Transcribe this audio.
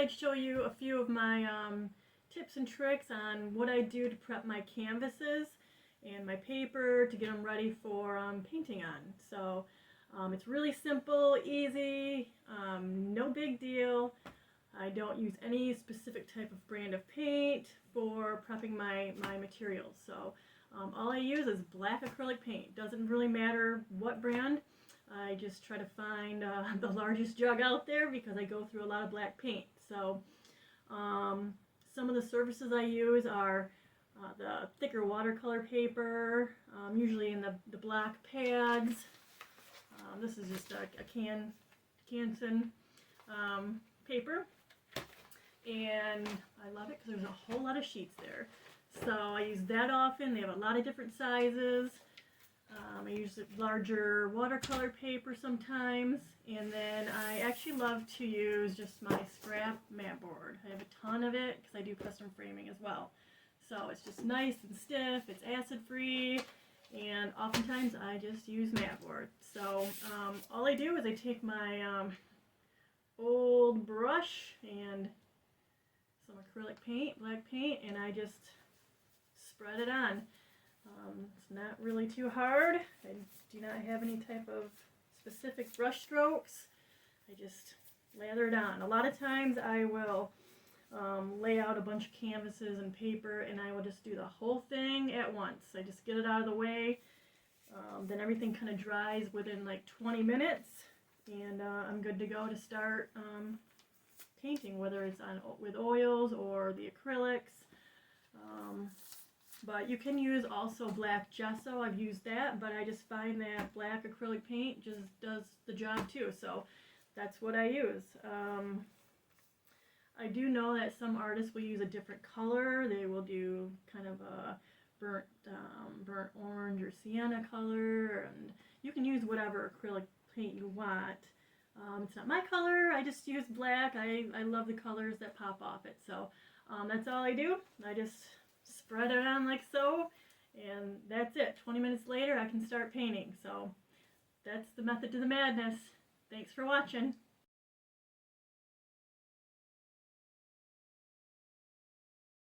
I'd show you a few of my tips and tricks on what I do to prep my canvases and my paper to get them ready for painting on. So it's really simple, easy, no big deal. I don't use any specific type of brand of paint for prepping my materials. So all I use is black acrylic paint. Doesn't really matter what brand. I just try to find the largest jug out there because I go through a lot of black paint. So some of the surfaces I use are the thicker watercolor paper, usually in the black pads. This is just a Canson paper, and I love it because there's a whole lot of sheets there. So I use that often. They have a lot of different sizes. I use larger watercolor paper sometimes, and then I actually love to use just my scrap mat board. I have a ton of it because I do custom framing as well. So it's just nice and stiff, it's acid free, and oftentimes I just use mat board. So all I do is I take my old brush and some acrylic paint, black paint, and I just spread it on. It's not really too hard. I do not have any type of specific brush strokes. I just lather it on. A lot of times I will lay out a bunch of canvases and paper, and I will just do the whole thing at once. I just get it out of the way. Then everything kind of dries within like 20 minutes, and I'm good to go to start painting, whether it's with oils or the acrylics. But you can use also black gesso. I've used that, but I just find that black acrylic paint just does the job too. So that's what I use. I do know that some artists will use a different color. They will do kind of a burnt orange or sienna color, and you can use whatever acrylic paint you want. It's not my color. I just use black. I love the colors that pop off it. So that's all I do. I just spread it on like so, and that's it. 20 minutes later I can start painting. So that's the method to the madness. Thanks for watching.